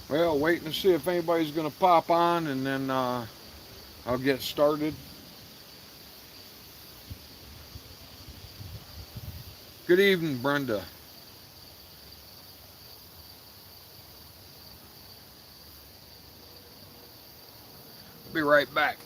Well, waiting to see if anybody's going to pop on, and then I'll get started. Good evening, Brenda. I'll be right back.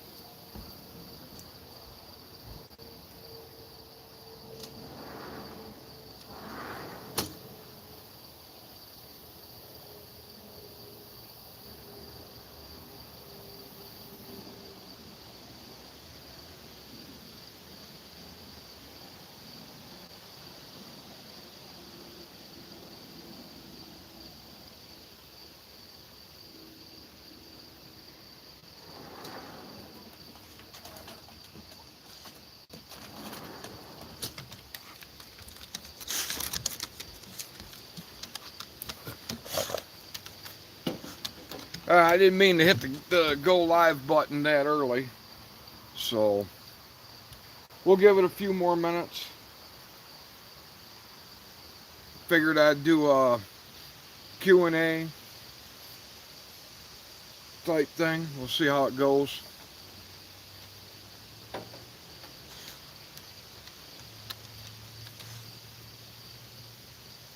I didn't mean to hit the go live button that early, so we'll give it a few more minutes. Figured I'd do a Q&A type thing. We'll see how it goes.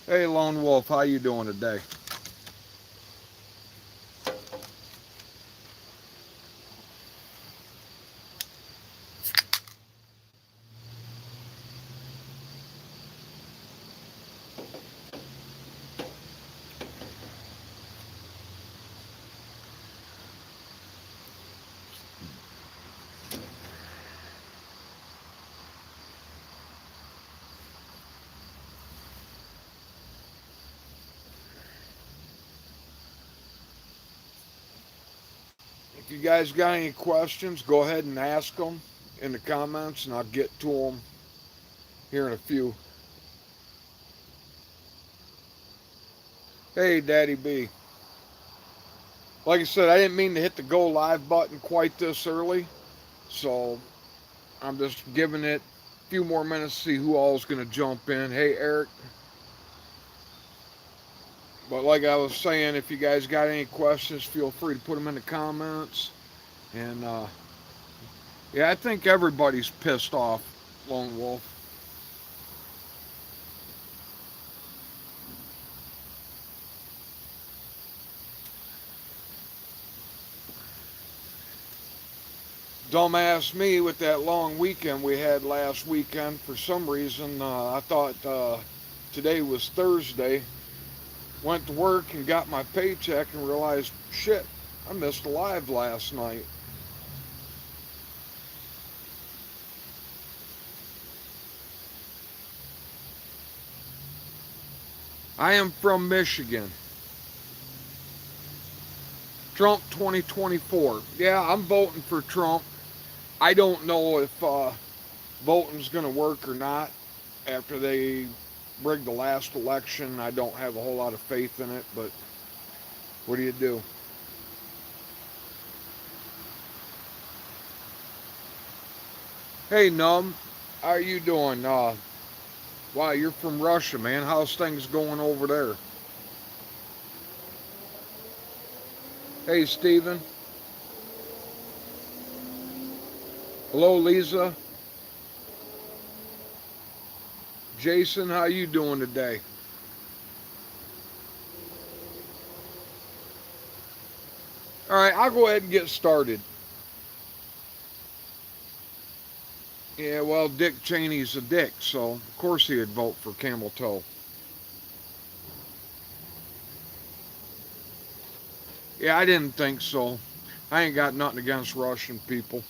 Hey, Lone Wolf, how you doing today? If you guys got any questions, go ahead and ask them in the comments, and I'll get to them here in a few. Hey, Daddy B. Like I said, I didn't mean to hit the go live button quite this early, so I'm just giving it a few more minutes to see who all is going to jump in. Hey, Eric. But like I was saying, if you guys got any questions, feel free to put them in the comments. And yeah, I think everybody's pissed off, Lone Wolf. Dumbass me with that long weekend we had last weekend. For some reason, I thought today was Thursday. Went to work and got my paycheck and realized, shit, I missed a live last night. I am from Michigan. Trump 2024. Yeah, I'm voting for Trump. I don't know if voting's going to work or not after they rigged the last election. I don't have a whole lot of faith in it, but what do you do? Hey, Num, how are you doing? Wow, you're from Russia, man. How's things going over there? Hey, Steven. Hello, Lisa. Jason, how you doing today? All right, I'll go ahead and get started. Yeah, well, Dick Cheney's a dick, so of course he'd vote for Camel Toe. Yeah, I didn't think so. I ain't got nothing against Russian people.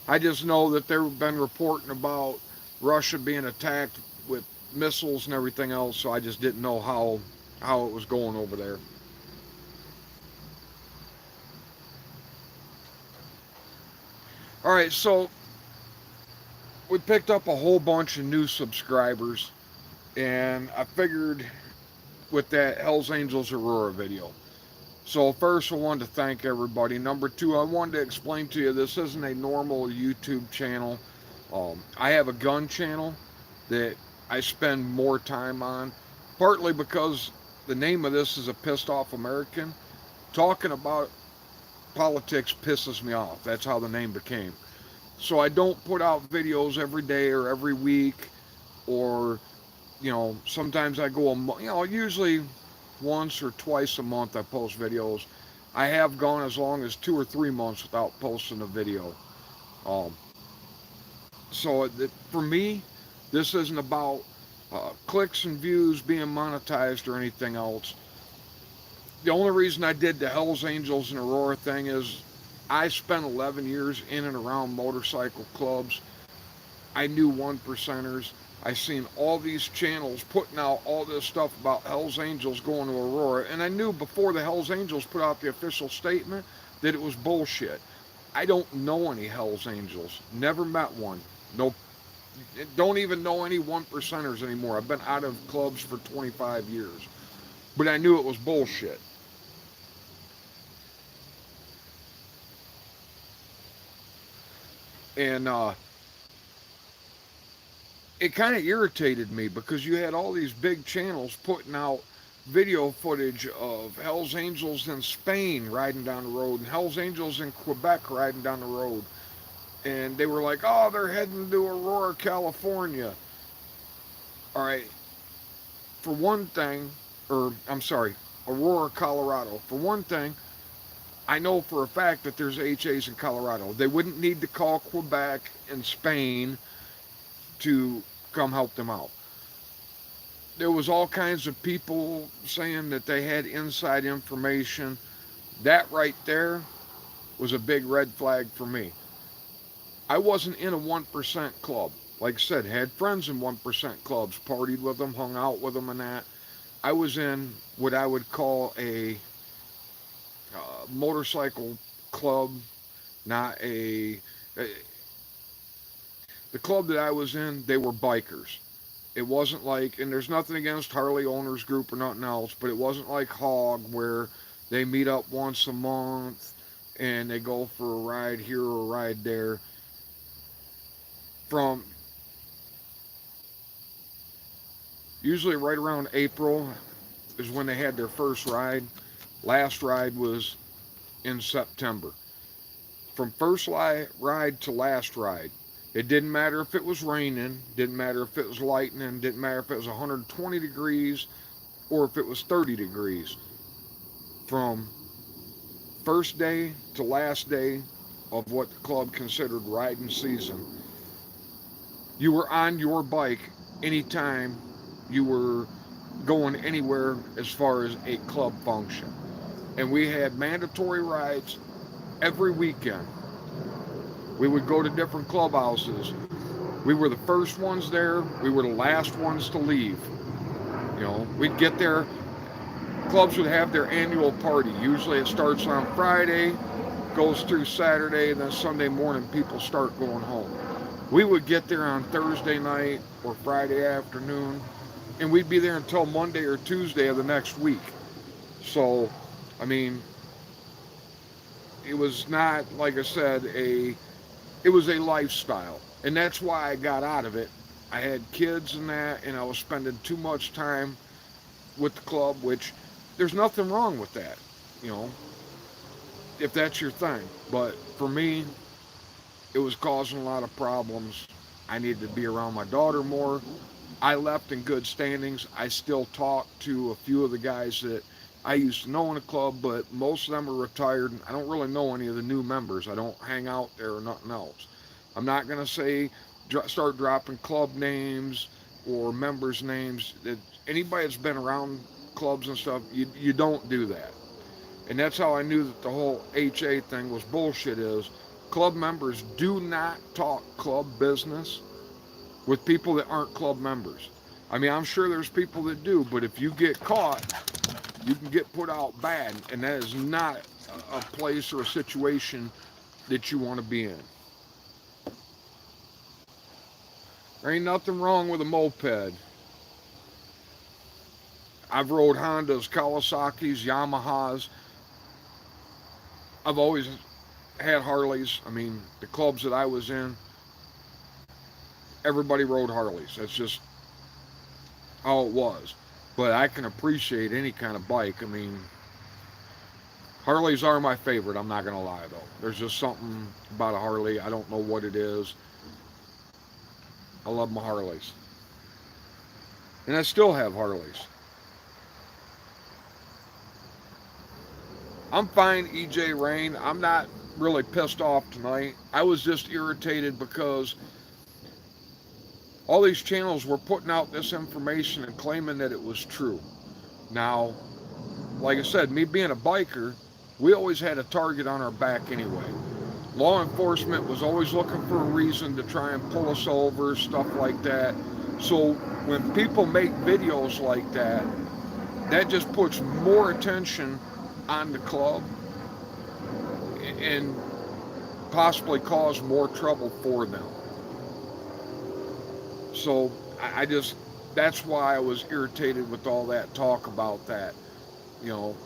I just know that they've been reporting about Russia being attacked with missiles and everything else, so I just didn't know how it was going over there. All right, so we picked up a whole bunch of new subscribers, and I figured with that Hell's Angels Aurora video. So first, I wanted to thank everybody. Number two, I wanted to explain to you this isn't a normal YouTube channel. I have a gun channel that I spend more time on, partly because the name of this is A Pissed Off American. Talking about politics pisses me off. That's how the name became. So I don't put out videos every day or every week, or sometimes I go usually once or twice a month I post videos. I have gone as long as 2 or 3 months without posting a video. Um, for me, this isn't about clicks and views being monetized or anything else. The only reason I did the Hells Angels and Aurora thing is I spent 11 years in and around motorcycle clubs. I knew one percenters. I seen all these channels putting out all this stuff about Hells Angels going to Aurora, and I knew before the Hells Angels put out the official statement that it was bullshit. I don't know any Hells Angels. Never met one. No, don't even know any one percenters anymore. I've been out of clubs for 25 years, but I knew it was bullshit. And it kind of irritated me because you had all these big channels putting out video footage of Hells Angels in Spain riding down the road and Hells Angels in Quebec riding down the road. And they were like, oh, they're heading to Aurora, California. All right. For one thing, or I'm sorry, Aurora, Colorado. For one thing, I know for a fact that there's HAs in Colorado. They wouldn't need to call Quebec and Spain to come help them out. There was all kinds of people saying that they had inside information. That right there was a big red flag for me. I wasn't in a 1% club. Like I said, had friends in 1% clubs, partied with them, hung out with them and that. I was in what I would call a motorcycle club, not the club that I was in, they were bikers. It wasn't like, and there's nothing against Harley Owners Group or nothing else, but it wasn't like Hog where they meet up once a month and they go for a ride here or a ride there. From usually right around April is when they had their first ride. Last ride was in September. From first ride to last ride, it didn't matter if it was raining, didn't matter if it was lightning, didn't matter if it was 120 degrees or if it was 30 degrees. From first day to last day of what the club considered riding season, you were on your bike anytime you were going anywhere as far as a club function. And we had mandatory rides every weekend. We would go to different clubhouses. We were the first ones there. We were the last ones to leave. We'd get there. Clubs would have their annual party. Usually it starts on Friday, goes through Saturday, and then Sunday morning people start going home. We would get there on Thursday night or Friday afternoon, and we'd be there until Monday or Tuesday of the next week. So, I mean, it was not, like I said, it was a lifestyle. And that's why I got out of it. I had kids and that, and I was spending too much time with the club, which there's nothing wrong with that, if that's your thing. But for me, it was causing a lot of problems. I needed to be around my daughter more. I left in good standings. I still talk to a few of the guys that I used to know in the club, but most of them are retired. I don't really know any of the new members. I don't hang out there or nothing else. I'm not going to say start dropping club names or members' names. Anybody that's been around clubs and stuff, you don't do that. And that's how I knew that the whole HA thing was bullshit is club members do not talk club business with people that aren't club members. I mean, I'm sure there's people that do, but if you get caught, you can get put out bad, and that is not a place or a situation that you want to be in. There ain't nothing wrong with a moped. I've rode Hondas, Kawasaki's, Yamahas. I've always had Harleys. I mean, the clubs that I was in, everybody rode Harleys. That's just how it was. but I can appreciate any kind of bike. I mean, Harleys are my favorite. I'm not gonna lie though. There's just something about a Harley. I don't know what it is. I love my Harleys, and I still have Harleys. I'm fine, EJ Rain. I'm not really pissed off tonight. I was just irritated because all these channels were putting out this information and claiming that it was true. Now, like I said, me being a biker, we always had a target on our back anyway. Law enforcement was always looking for a reason to try and pull us over, stuff like that. So when people make videos like that, that just puts more attention on the club and possibly cause more trouble for them. So I just, that's why I was irritated with all that talk about that. You know,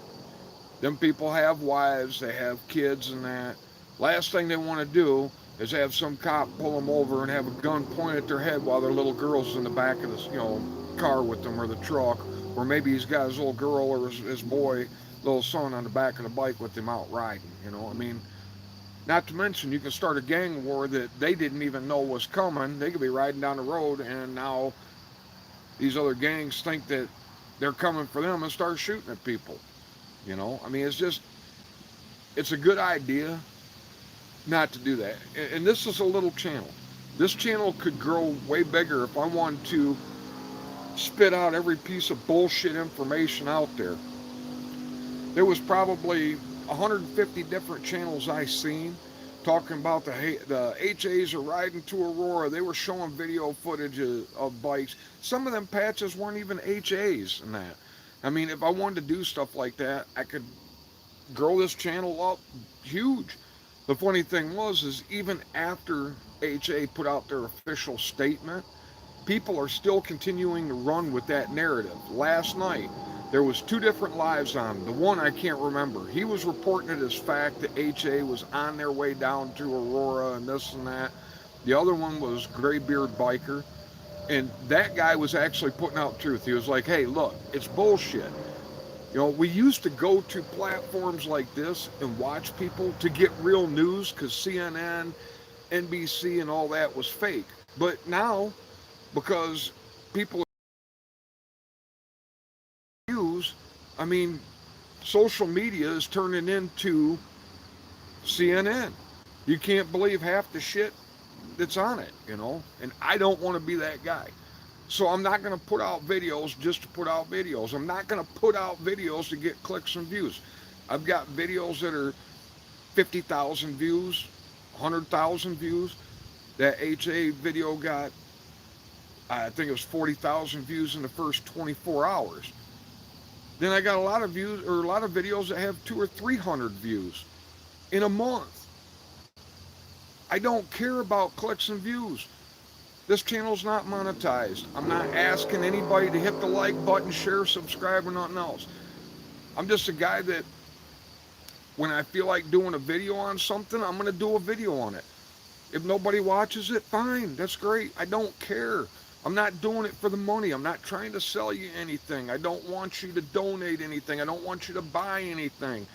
them people have wives, they have kids and that. Last thing they want to do is have some cop pull them over and have a gun pointed at their head while their little girl's in the back of the, car with them, or the truck, or maybe he's got his little girl or his boy, little son on the back of the bike with him out riding. I mean, not to mention you can start a gang war that they didn't even know was coming. They could be riding down the road and now these other gangs think that they're coming for them and start shooting at people. I mean, it's a good idea not to do that. And this is a little channel. This channel could grow way bigger if I wanted to spit out every piece of bullshit information out there. There was probably 150 different channels I seen talking about the HAs are riding to Aurora. They were showing video footage of bikes. Some of them patches weren't even HAs and that. I mean, if I wanted to do stuff like that, I could grow this channel up huge. The funny thing is even after HA put out their official statement, people are still continuing to run with that narrative. Last night, there was 2 different lives on. The one I can't remember. He was reporting it as fact that HA was on their way down to Aurora and this and that. The other one was Graybeard Biker. And that guy was actually putting out truth. He was like, hey, look, it's bullshit. We used to go to platforms like this and watch people to get real news because CNN, NBC, and all that was fake. But now, because people use, I mean, social media is turning into CNN. You can't believe half the shit that's on it, and I don't want to be that guy. So I'm not going to put out videos just to put out videos. I'm not going to put out videos to get clicks and views. I've got videos that are 50,000 views, 100,000 views. That HA video got, I think it was 40,000 views in the first 24 hours. Then I got a lot of views, or a lot of videos that have 200 or 300 views in a month. I don't care about clicks and views. This channel's not monetized. I'm not asking anybody to hit the like button, share, subscribe, or nothing else. I'm just a guy that when I feel like doing a video on something, I'm going to do a video on it. If nobody watches it, fine. That's great. I don't care. I'm not doing it for the money. I'm not trying to sell you anything. I don't want you to donate anything. I don't want you to buy anything.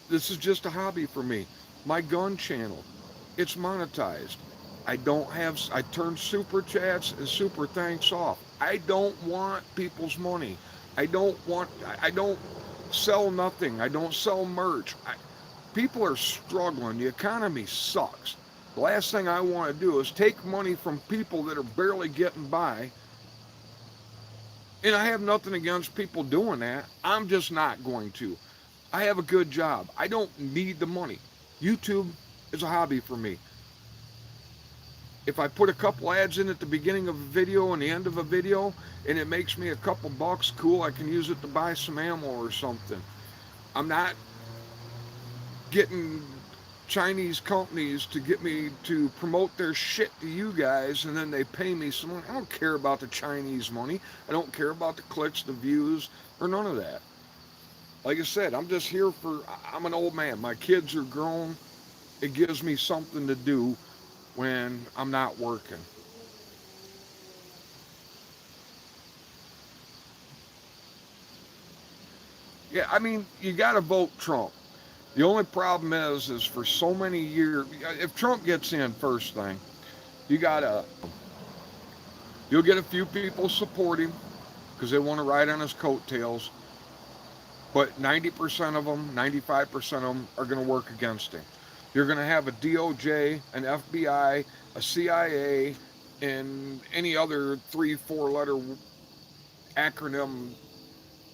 This is just a hobby for me. My gun channel, it's monetized. I turned super chats and super thanks off. I don't want people's money. I don't sell nothing. I don't sell merch. People are struggling. The economy sucks. The last thing I want to do is take money from people that are barely getting by. And I have nothing against people doing that. I'm just not going to. I have a good job. I don't need the money. YouTube is a hobby for me. If I put a couple ads in at the beginning of a video and the end of a video and it makes me a couple bucks, cool, I can use it to buy some ammo or something. I'm not getting Chinese companies to get me to promote their shit to you guys and then they pay me some money. I don't care about the Chinese money. I don't care about the clicks, the views, or none of that. Like I said, I'm an old man. My kids are grown. It gives me something to do when I'm not working. Yeah, I mean, you got to vote Trump. The only problem is for so many years, if Trump gets in first thing, you gotta, you'll get a few people support him because they want to ride on his coattails, but 90% of them, 95% of them are going to work against him. You're going to have a DOJ, an FBI, a CIA, and any other 3, 4 letter acronym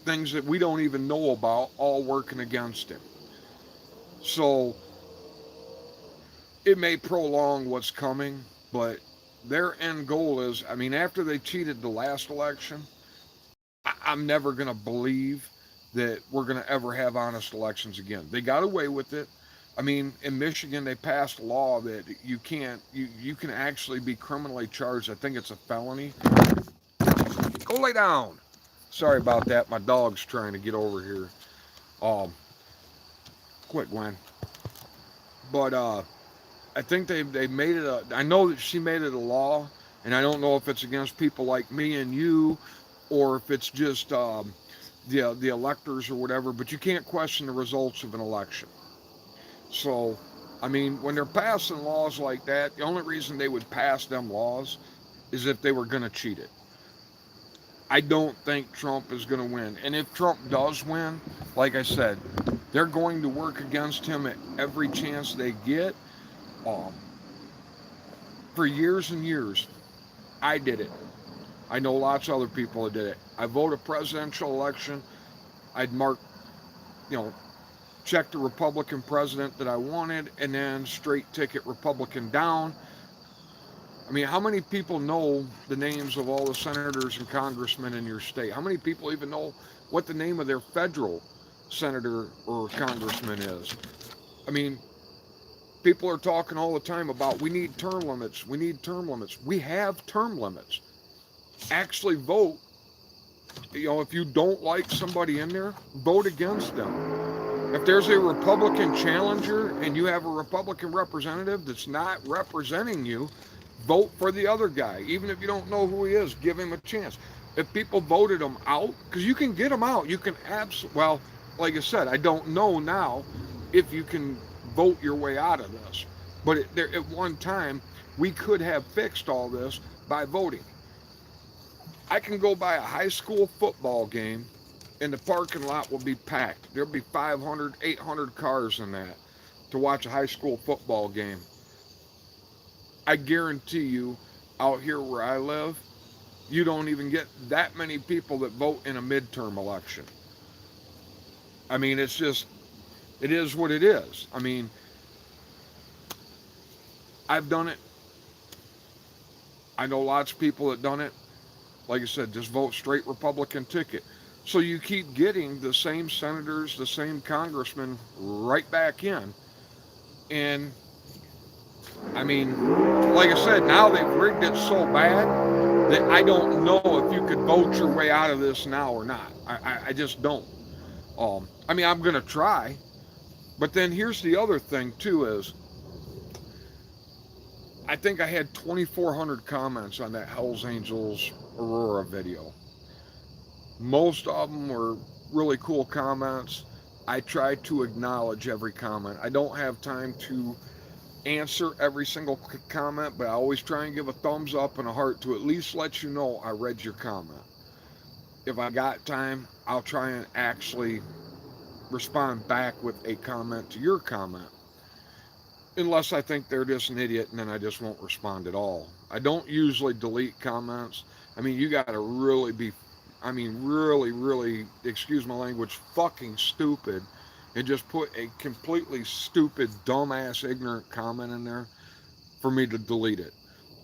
things that we don't even know about all working against him. So it may prolong what's coming, but their end goal is, I mean, after they cheated the last election, I'm never going to believe that we're going to ever have honest elections again. They got away with it. I mean, in Michigan, they passed a law that you can't, you can actually be criminally charged. I think it's a felony. Go lay down. Sorry about that. My dog's trying to get over here. Um, Quit, Gwen. But I think they made it a. I know that she made it a law, and I don't know if it's against people like me and you, or if it's just the electors or whatever. But you can't question the results of an election. So, I mean, when they're passing laws like that, the only reason they would pass them laws is if they were going to cheat it. I don't think Trump is going to win. And if Trump does win, like I said, they're going to work against him at every chance they get. Um, for years and years, I did it. I know lots of other people that did it. I vote a presidential election. I'd mark, you know, check the Republican president that I wanted, and then straight ticket Republican down. I mean, how many people know the names of all the senators and congressmen in your state? How many people even know what the name of their federal senator or congressman is? I mean, people are talking all the time about we need term limits. We need term limits. We have term limits. Actually vote. You know, if you don't like somebody in there, vote against them. If there's a Republican challenger and you have a Republican representative that's not representing you, vote for the other guy. Even if you don't know who he is, give him a chance. If people voted him out, because you can get him out, you can well, like I said, I don't know now if you can vote your way out of this. But at one time, we could have fixed all this by voting. I can go by a high school football game and the parking lot will be packed. There'll be 500, 800 cars in that to watch a high school football game. I guarantee you, out here where I live, you don't even get that many people that vote in a midterm election. I mean, it's just, it is what it is. I mean, I've done it. I know lots of people that done it. Like I said, just vote straight Republican ticket. So you keep getting the same senators, the same congressmen right back in. And I mean, like I said, now they've rigged it so bad that I don't know if you could vote your way out of this now or not. I just don't. I mean, I'm going to try. But then here's the other thing, too, is I think I had 2,400 comments on that Hells Angels Aurora video. Most of them were really cool comments. I try to acknowledge every comment. I don't have time to answer every single comment, but I always try and give a thumbs up and a heart to at least let you know I read your comment. If I got time, I'll try and actually respond back with a comment to your comment. Unless I think they're just an idiot, and then I just won't respond at all. I don't usually delete comments. I mean, you got to really be, really, excuse my language, fucking stupid, and just put a completely stupid, dumbass, ignorant comment in there for me to delete it.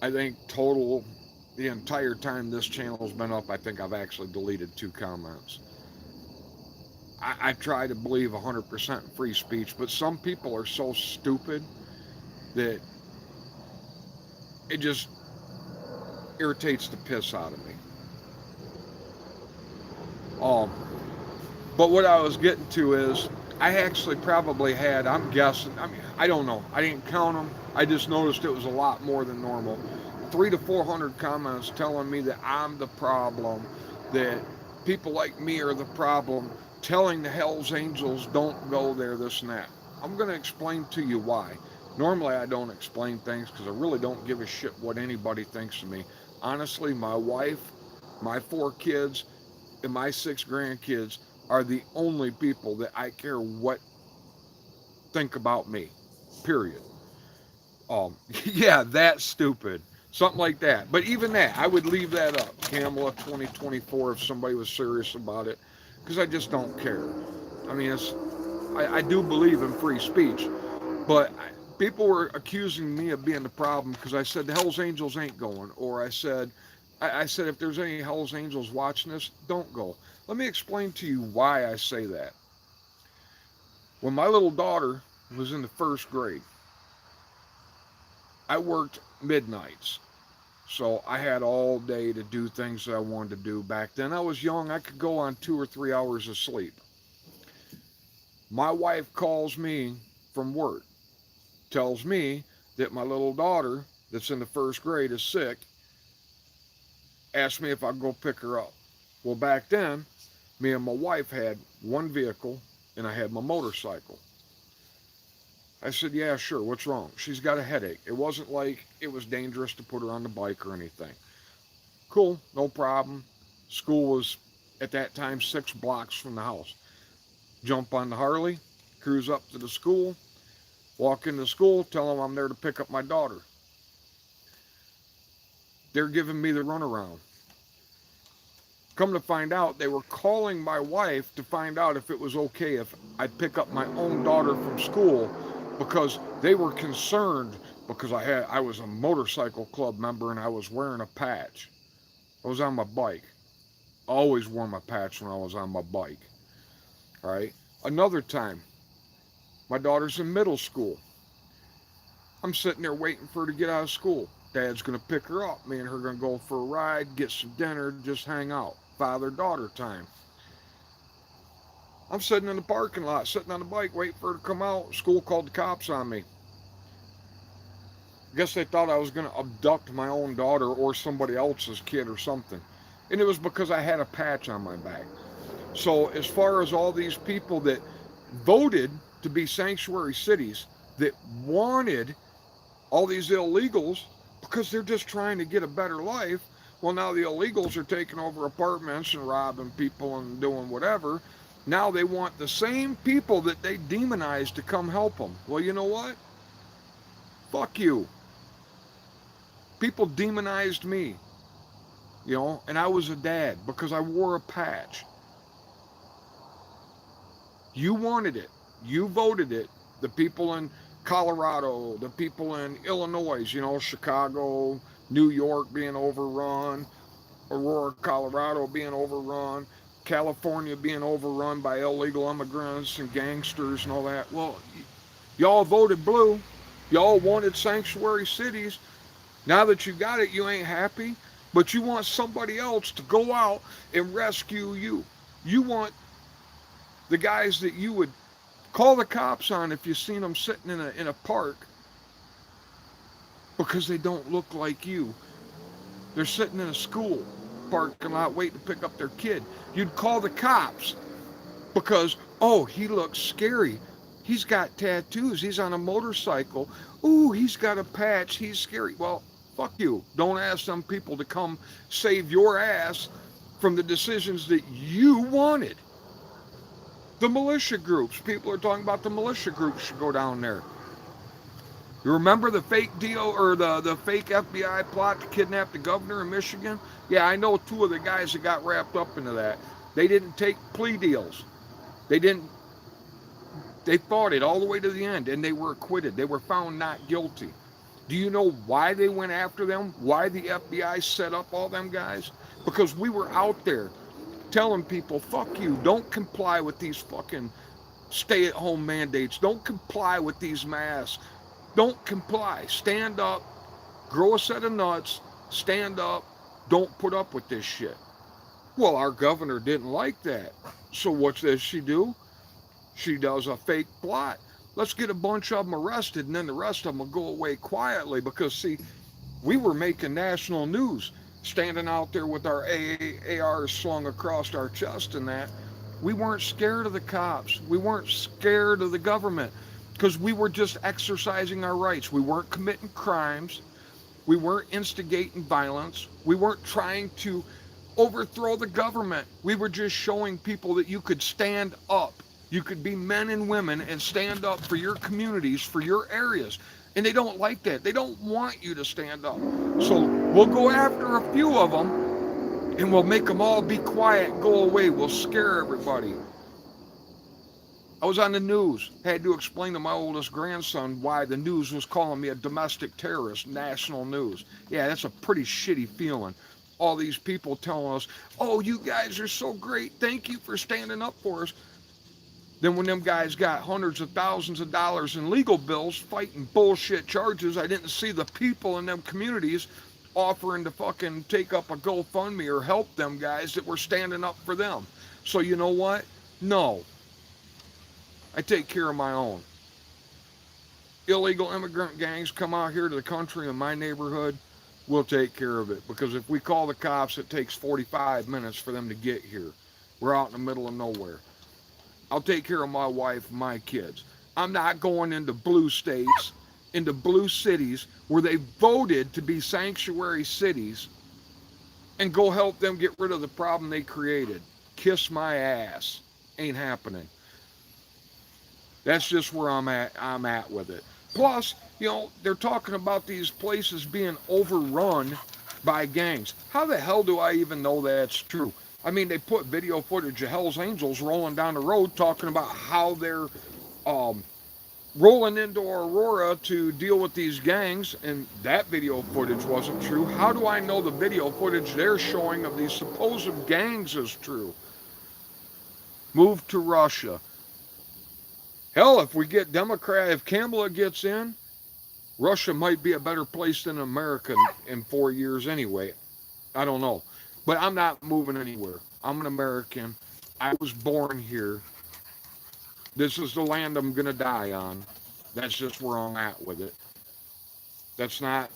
I think total, the entire time this channel's been up, I think I've actually deleted 2 comments. I try to believe 100% free speech, but some people are so stupid that it just irritates the piss out of me. But what I was getting to is, I actually probably had, I'm guessing, I don't know, I didn't count them, I just noticed it was a lot more than normal. 300 to 400 comments telling me that I'm the problem, that people like me are the problem, telling the Hells Angels don't go there, this and that. I'm going to explain to you why. Normally I don't explain things because I really don't give a shit what anybody thinks of me. Honestly, my wife, my 4 kids, and my 6 grandkids are the only people that I care what think about me. Period. Yeah, that's stupid. Something like that. But even that, I would leave that up. Kamala 2024 if somebody was serious about it. Because I just don't care. I mean, I do believe in free speech. But people were accusing me of being the problem because I said the Hells Angels ain't going. Or I said if there's any Hells Angels watching this, don't go. Let me explain to you why I say that. When my little daughter was in the 1st grade, I worked midnights. So I had all day to do things that I wanted to do. Back then I was young. I could go on 2 or 3 hours of sleep. My wife calls me from work, tells me that my little daughter that's in the 1st grade is sick, asked me if I'd go pick her up. Well, back then, me and my wife had one vehicle and I had my motorcycle. I said, yeah, sure, what's wrong? She's got a headache. It wasn't like it was dangerous to put her on the bike or anything. Cool, no problem. School was, at that time, 6 blocks from the house. Jump on the Harley, cruise up to the school, walk into school, tell them I'm there to pick up my daughter. They're giving me the runaround. Come to find out, they were calling my wife to find out if it was okay if I pick up my own daughter from school because they were concerned because I was a motorcycle club member and I was wearing a patch. I was on my bike. I always wore my patch when I was on my bike. All right. Another time, my daughter's in middle school. I'm sitting there waiting for her to get out of school. Dad's going to pick her up. Me and her are going to go for a ride, get some dinner, just hang out. Father-daughter time. I'm sitting in the parking lot, sitting on the bike, waiting for her to come out. School called the cops on me. I guess they thought I was going to abduct my own daughter or somebody else's kid or something. And it was because I had a patch on my back. So as far as all these people that voted to be sanctuary cities, that wanted all these illegals because they're just trying to get a better life, well, now the illegals are taking over apartments and robbing people and doing whatever. Now they want the same people that they demonized to come help them. Well, you know what? Fuck you. People demonized me, and I was a dad because I wore a patch. You wanted it. You voted it. The people in Colorado, the people in Illinois, Chicago, New York being overrun, Aurora, Colorado being overrun, California being overrun by illegal immigrants and gangsters and all that. Well, y'all voted blue. Y'all wanted sanctuary cities. Now that you got it, you ain't happy, but you want somebody else to go out and rescue you. You want the guys that you would call the cops on if you seen them sitting in a park because they don't look like you. They're sitting in a school parking lot waiting to pick up their kid. You'd call the cops because, oh, he looks scary. He's got tattoos. He's on a motorcycle. Ooh, he's got a patch. He's scary. Well, fuck you. Don't ask some people to come save your ass from the decisions that you wanted. The militia groups. People are talking about the militia groups should go down there. You remember the fake deal or the fake FBI plot to kidnap the governor in Michigan? Yeah, I know 2 of the guys that got wrapped up into that. They didn't take plea deals. They fought it all the way to the end and they were acquitted. They were found not guilty. Do you know why they went after them? Why the FBI set up all them guys? Because we were out there telling people, fuck you, don't comply with these fucking stay-at-home mandates. Don't comply with these masks. Don't comply. Stand up, grow a set of nuts, stand up, don't put up with this shit. Well, our governor didn't like that. So what does she do? She does a fake plot. Let's get a bunch of them arrested and then the rest of them will go away quietly because, see, we were making national news, standing out there with our ARs slung across our chest and that. We weren't scared of the cops. We weren't scared of the government because we were just exercising our rights. We weren't committing crimes. We weren't instigating violence. We weren't trying to overthrow the government. We were just showing people that you could stand up. You could be men and women and stand up for your communities, for your areas. And they don't like that. They don't want you to stand up. So we'll go after a few of them and we'll make them all be quiet and go away. We'll scare everybody. I was on the news, had to explain to my oldest grandson why the news was calling me a domestic terrorist, national news. Yeah, that's a pretty shitty feeling. All these people telling us, oh, you guys are so great. Thank you for standing up for us. Then when them guys got hundreds of thousands of dollars in legal bills fighting bullshit charges, I didn't see the people in them communities offering to fucking take up a GoFundMe or help them guys that were standing up for them. So you know what? No. I take care of my own. Illegal immigrant gangs come out here to the country in my neighborhood, we'll take care of it. Because if we call the cops, it takes 45 minutes for them to get here. We're out in the middle of nowhere. I'll take care of my wife and my kids. I'm not going into blue states, into blue cities where they voted to be sanctuary cities and go help them get rid of the problem they created. Kiss my ass. Ain't happening. That's just where I'm at with it. Plus, you know, they're talking about these places being overrun by gangs. How the hell do I even know that's true? I mean, they put video footage of Hell's Angels rolling down the road talking about how they're rolling into Aurora to deal with these gangs, and that video footage wasn't true. How do I know the video footage they're showing of these supposed gangs is true? Move to Russia. Hell, if we get if Kamala gets in, Russia might be a better place than America in 4 years anyway. I don't know. But I'm not moving anywhere. I'm an American. I was born here. This is the land I'm going to die on. That's just where I'm at with it. That's not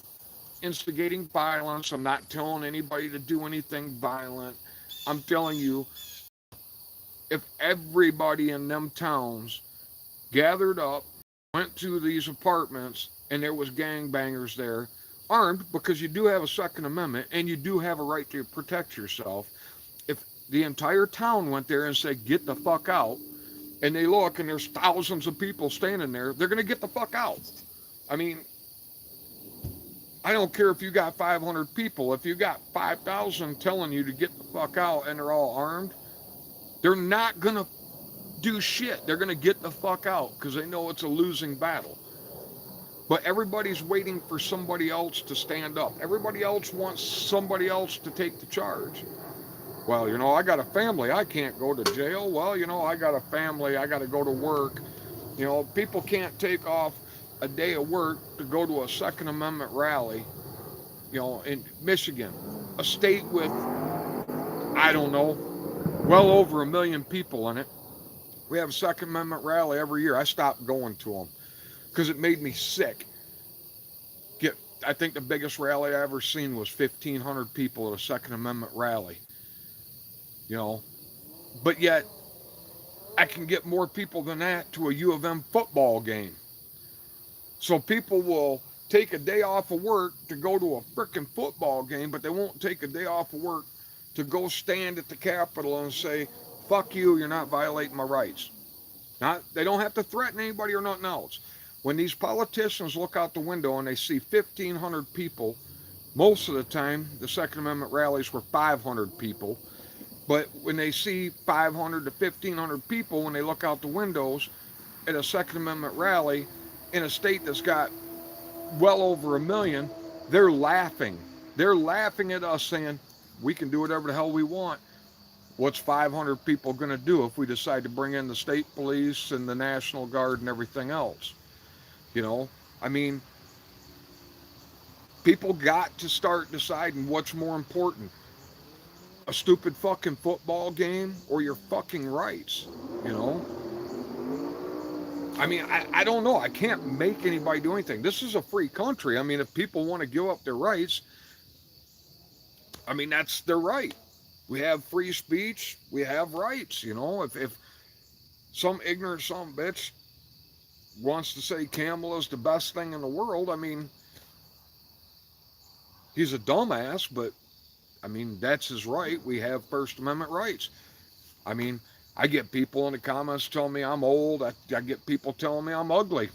instigating violence. I'm not telling anybody to do anything violent. I'm telling you, if everybody in them towns gathered up, went to these apartments, and there was gangbangers there, armed, because you do have a Second Amendment, and you do have a right to protect yourself. If the entire town went there and said, get the fuck out, and they look, and there's thousands of people standing there, they're going to get the fuck out. I mean, I don't care if you got 500 people. If you got 5,000 telling you to get the fuck out, and they're all armed, they're not going to do shit. They're going to get the fuck out because they know it's a losing battle. But everybody's waiting for somebody else to stand up. Everybody else wants somebody else to take the charge. Well, you know, I got a family. I can't go to jail. Well, you know, I got a family. I got to go to work. You know, people can't take off a day of work to go to a Second Amendment rally, you know, in Michigan, a state with, I don't know, well over 1 million people in it. We have a Second Amendment rally every year. I stopped going to them because it made me sick. I think the biggest rally I ever seen was 1,500 people at a Second Amendment rally. You know, but yet I can get more people than that to a U of M football game. So people will take a day off of work to go to a frickin' football game, but they won't take a day off of work to go stand at the Capitol and say, fuck you, you're not violating my rights. They don't have to threaten anybody or nothing else. When these politicians look out the window and they see 1,500 people, most of the time the Second Amendment rallies were 500 people, but when they see 500 to 1,500 people when they look out the windows at a Second Amendment rally in a state that's got well over 1 million, they're laughing. They're laughing at us saying, we can do whatever the hell we want. What's 500 people going to do if we decide to bring in the state police and the National Guard and everything else? You know, I mean, people got to start deciding what's more important. A stupid fucking football game or your fucking rights, you know? I mean, I don't know. I can't make anybody do anything. This is a free country. I mean, if people want to give up their rights, I mean, that's their right. We have free speech. We have rights. You know, if some ignorant some bitch wants to say Camel is the best thing in the world, I mean, he's a dumbass, but I mean, that's his right. We have First Amendment rights. I mean, I get people in the comments telling me I'm old. I get people telling me I'm ugly.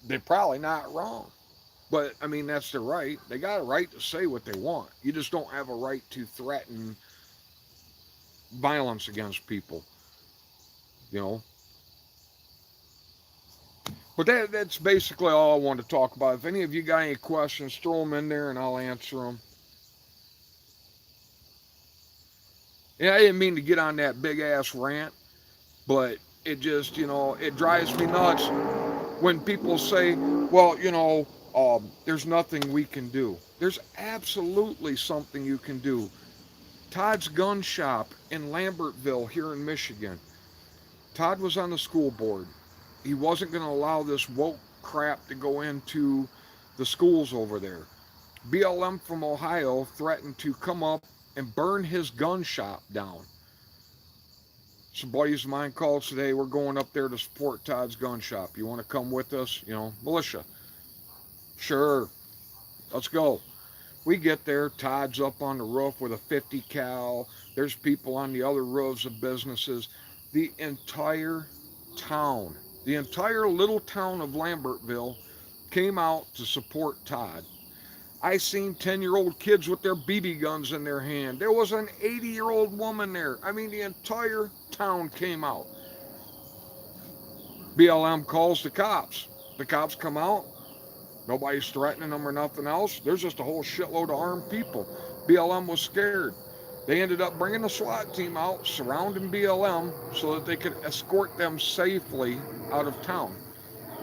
They're probably not wrong. But I mean, that's their right. They got a right to say what they want. You just don't have a right to threaten violence against people, you know. But that's basically all I want to talk about. If any of you got any questions, throw them in there and I'll answer them. Yeah, I didn't mean to get on that big ass rant, but it just, you know, it drives me nuts when people say, well, you know, there's nothing we can do. There's absolutely something you can do. Todd's gun shop in Lambertville here in Michigan. Todd was on the school board. He wasn't going to allow this woke crap to go into the schools over there. BLM from Ohio threatened to come up and burn his gun shop down. Some buddies of mine called today. We're going up there to support Todd's gun shop. You want to come with us? You know, militia. Sure, let's go. We get there. Todd's up on the roof with a 50 cal. There's people on the other roofs of businesses. The entire town, the entire little town of Lambertville came out to support Todd. I seen 10-year-old kids with their BB guns in their hand. There was an 80-year-old woman there. I mean, the entire town came out. BLM calls the cops. The cops come out. Nobody's threatening them or nothing else. There's just a whole shitload of armed people. BLM was scared. They ended up bringing the SWAT team out, surrounding BLM so that they could escort them safely out of town.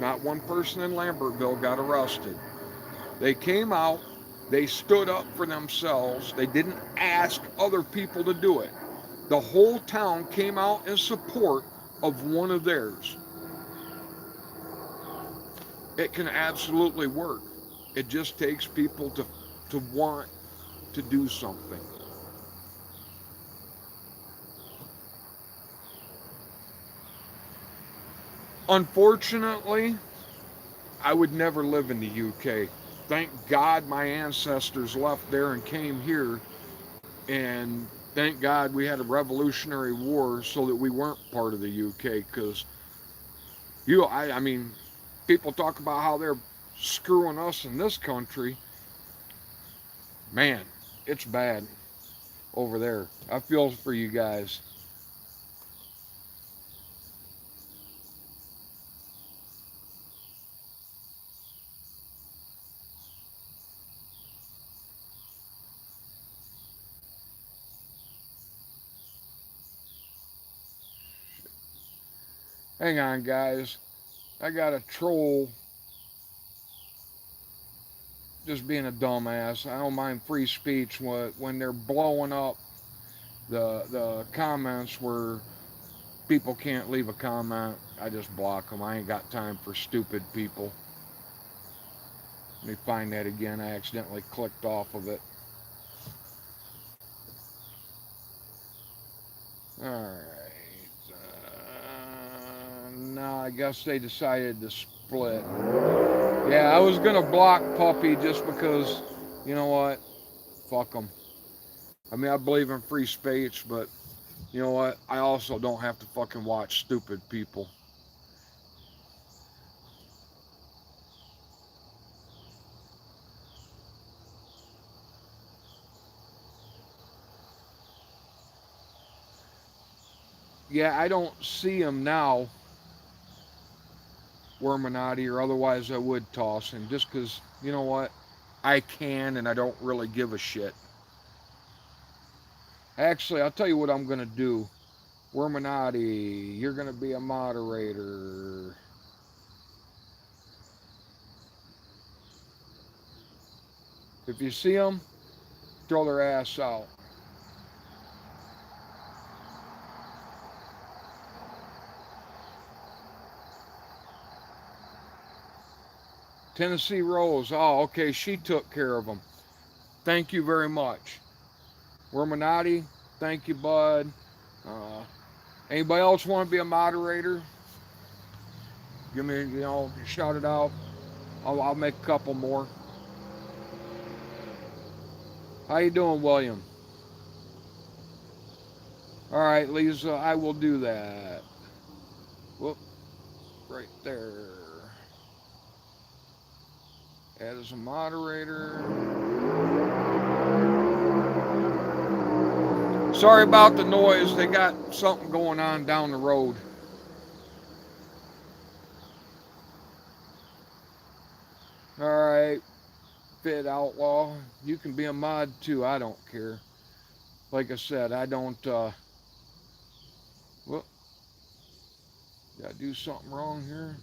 Not one person in Lambertville got arrested. They came out, they stood up for themselves, they didn't ask other people to do it. The whole town came out in support of one of theirs. It can absolutely work. It just takes people to want to do something. Unfortunately, I would never live in the UK. Thank God my ancestors left there and came here, and thank God we had a Revolutionary War so that we weren't part of the UK. Because I mean, people talk about how they're screwing us in this country. Man, it's bad over there. I feel for you guys. Hang on, guys. I got a troll just being a dumbass. I don't mind free speech when they're blowing up the comments where people can't leave a comment. I just block them. I ain't got time for stupid people. Let me find that again. I accidentally clicked off of it. Alright. No, I guess they decided to split. Yeah, I was gonna block Puppy just because, you know what? Fuck them. I mean, I believe in free speech, but you know what? I also don't have to fucking watch stupid people. Yeah, I don't see him now, Worminati, or otherwise I would toss him just because, you know what? I can and I don't really give a shit. Actually, I'll tell you what I'm going to do. Worminati, you're going to be a moderator. If you see them, throw their ass out. Tennessee Rose, oh, okay, she took care of them. Thank you very much. Worminati, thank you, bud. Uh, Anybody else want to be a moderator? Give me, shout it out. I'll make a couple more. How you doing, William? All right, Lisa, I will do that. Whoop, right there. Add as a moderator. Sorry about the noise. They got something going on down the road. All right, Fit Outlaw. You can be a mod too. I don't care. Like I said, I don't. Whoop. Did I do something wrong here?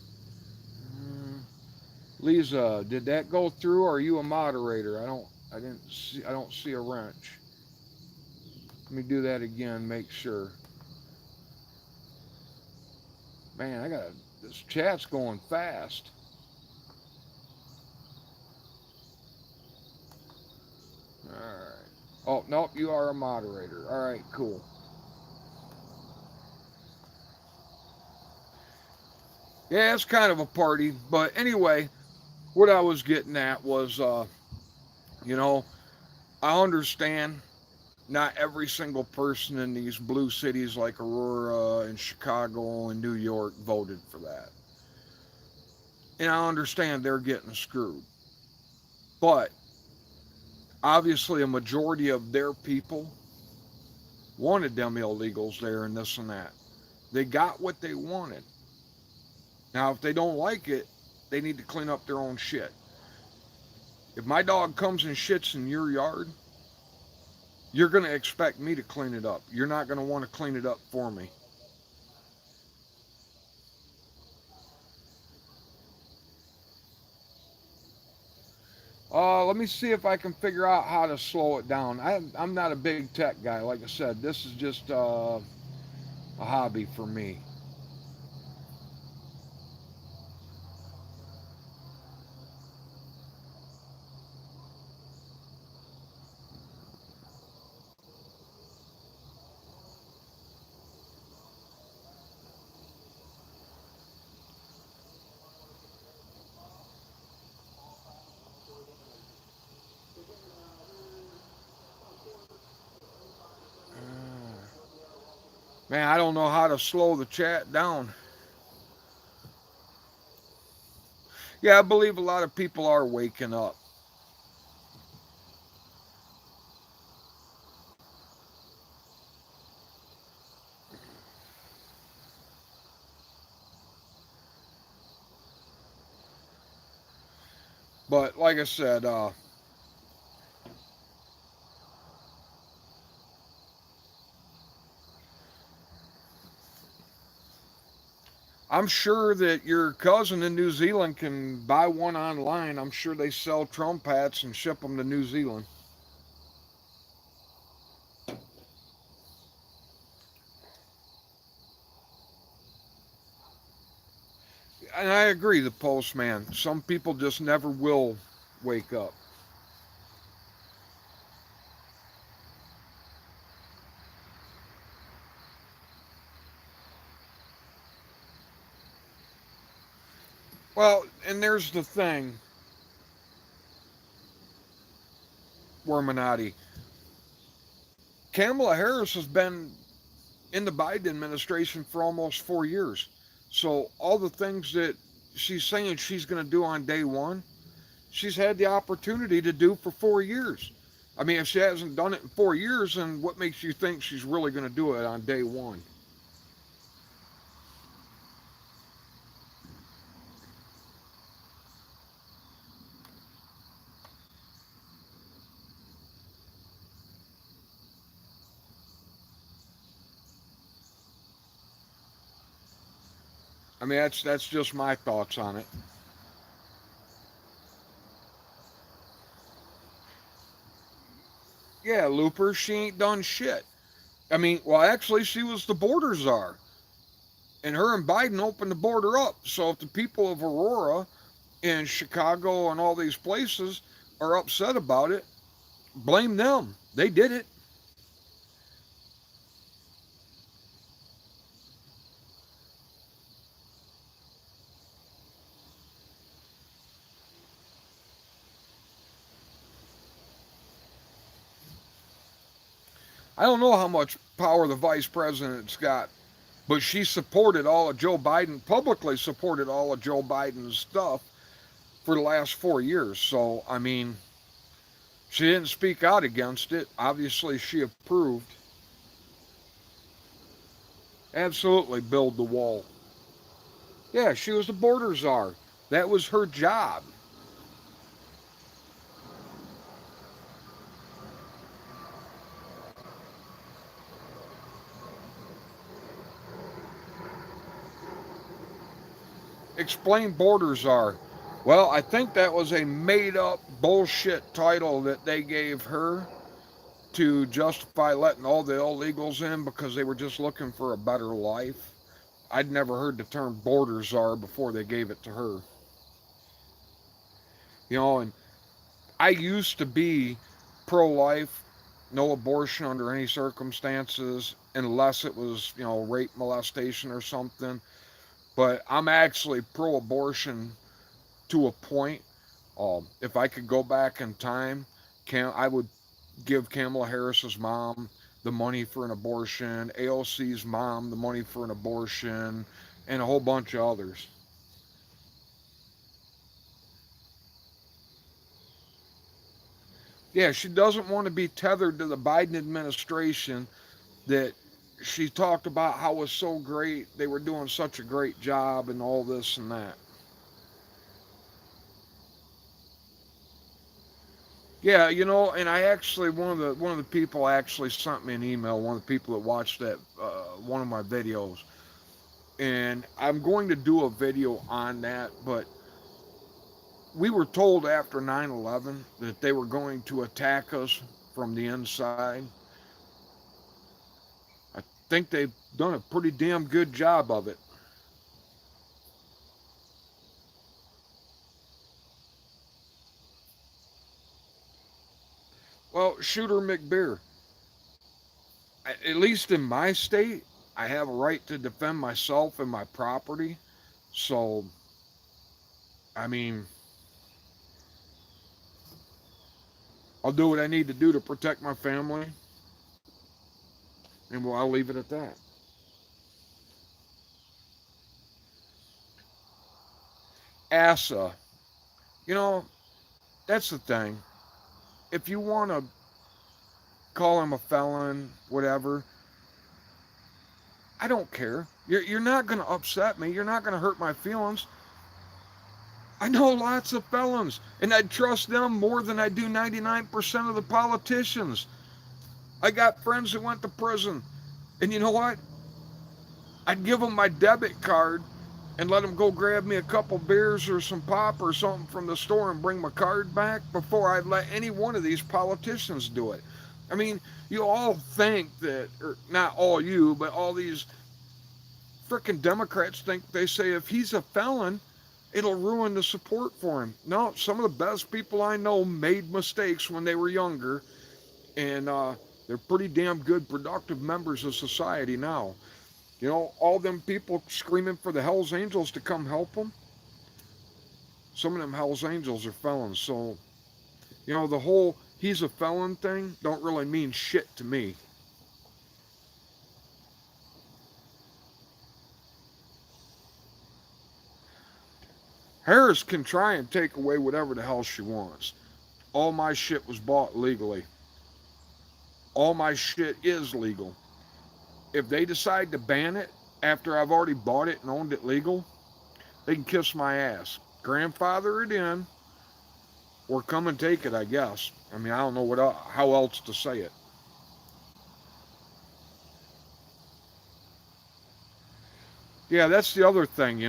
Lisa, did that go through? Or are you a moderator? I don't see a wrench. Let me do that again. Make sure. Man, this chat's going fast. All right. Oh, nope, you are a moderator. All right, cool. Yeah, it's kind of a party, but anyway, what I was getting at was, you know, I understand not every single person in these blue cities like Aurora and Chicago and New York voted for that. And I understand they're getting screwed. But obviously, a majority of their people wanted them illegals there and this and that. They got what they wanted. Now, if they don't like it, they need to clean up their own shit. If my dog comes and shits in your yard, you're going to expect me to clean it up. You're not going to want to clean it up for me. Let me see if I can figure out how to slow it down. I'm not a big tech guy. Like I said, this is just a hobby for me. Man, I don't know how to slow the chat down. Yeah, I believe a lot of people are waking up. But like I said, I'm sure that your cousin in New Zealand can buy one online. I'm sure they sell Trump hats and ship them to New Zealand. And I agree, the postman. Some people just never will wake up. Well, and there's the thing, Worminati. Kamala Harris has been in the Biden administration for almost 4 years. So all the things that she's saying she's going to do on day one, she's had the opportunity to do for 4 years. I mean, if she hasn't done it in 4 years, then what makes you think she's really going to do it on day one? I mean, that's just my thoughts on it. Yeah, Looper, she ain't done shit. I mean, well, actually, she was the border czar, and her and Biden opened the border up. So if the people of Aurora and Chicago and all these places are upset about it, blame them. They did it. I don't know how much power the vice president's got, but she supported all of Joe Biden, publicly supported all of Joe Biden's stuff for the last 4 years. So, I mean, she didn't speak out against it. Obviously, she approved. Absolutely build the wall. Yeah, she was the border czar. That was her job. Explain border czar. Well, I think that was a made up bullshit title that they gave her to justify letting all the illegals in because they were just looking for a better life. I'd never heard the term border czar before they gave it to her. You know, and I used to be pro life, no abortion under any circumstances, unless it was, rape, molestation, or something. But I'm actually pro abortion to a point. If I could go back in time, I would give Kamala Harris's mom the money for an abortion, AOC's mom the money for an abortion, and a whole bunch of others. Yeah, she doesn't want to be tethered to the Biden administration that she talked about how it was so great, they were doing such a great job and all this and that. Yeah, and I actually one of the people actually sent me an email. One of the people that watched that one of my videos, and I'm going to do a video on that. But we were told after 9/11 that they were going to attack us from the inside. I think they've done a pretty damn good job of it. Well, Shooter McBeer, at least in my state, I have a right to defend myself and my property. So, I mean, I'll do what I need to do to protect my family, and well, I'll leave it at that. Asa, you know, that's the thing. If you want to call him a felon, whatever, I don't care. You're not going to upset me. You're not going to hurt my feelings. I know lots of felons, and I trust them more than I do 99% of the politicians. I got friends that went to prison, and you know what? I'd give them my debit card and let them go grab me a couple beers or some pop or something from the store and bring my card back before I'd let any one of these politicians do it. I mean, you all think that, or not all you, but all these frickin' Democrats think they say if he's a felon, it'll ruin the support for him. No, some of the best people I know made mistakes when they were younger, and they're pretty damn good, productive members of society now. All them people screaming for the Hells Angels to come help them, some of them Hells Angels are felons. So, the whole he's a felon thing don't really mean shit to me. Harris can try and take away whatever the hell she wants. All my shit was bought legally. All my shit is legal. If they decide to ban it after I've already bought it and owned it legal, they can kiss my ass. Grandfather it in, or come and take it, I guess. I mean, I don't know how else to say it. Yeah, that's the other thing,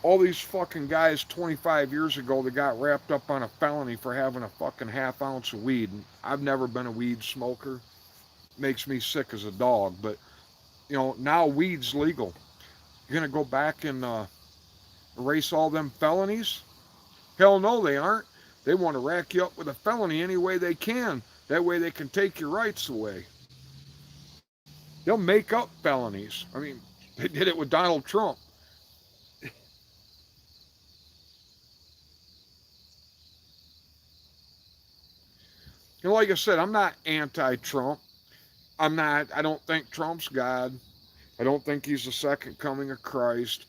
All these fucking guys 25 years ago that got wrapped up on a felony for having a fucking half ounce of weed. I've never been a weed smoker. Makes me sick as a dog. But, now weed's legal. You're going to go back and erase all them felonies? Hell no, they aren't. They want to rack you up with a felony any way they can. That way they can take your rights away. They'll make up felonies. I mean, they did it with Donald Trump. Like I said, I'm not anti-Trump. I don't think Trump's God. I don't think he's the second coming of Christ.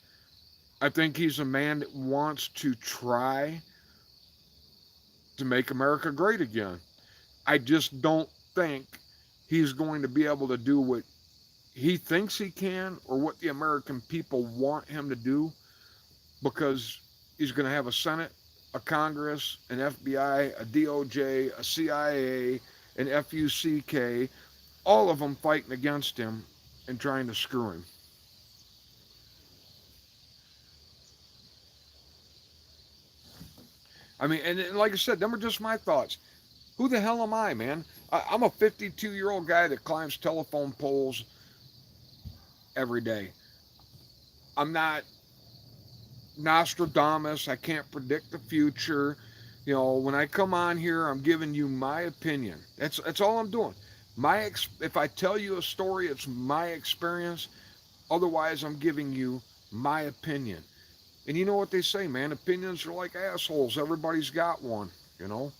I think he's a man that wants to try to make America great again. I just don't think he's going to be able to do what he thinks he can or what the American people want him to do, because he's going to have a Senate, a Congress, an FBI, a DOJ, a CIA, an FUCK, all of them fighting against him and trying to screw him. I mean, and like I said, them are just my thoughts. Who the hell am I, man? I'm a 52-year-old guy that climbs telephone poles every day. I'm not Nostradamus. I can't predict the future. You know, when I come on here, I'm giving you my opinion. That's all I'm doing. If I tell you a story, it's my experience. Otherwise, I'm giving you my opinion. And you know what they say, man? Opinions are like assholes. Everybody's got one, you know?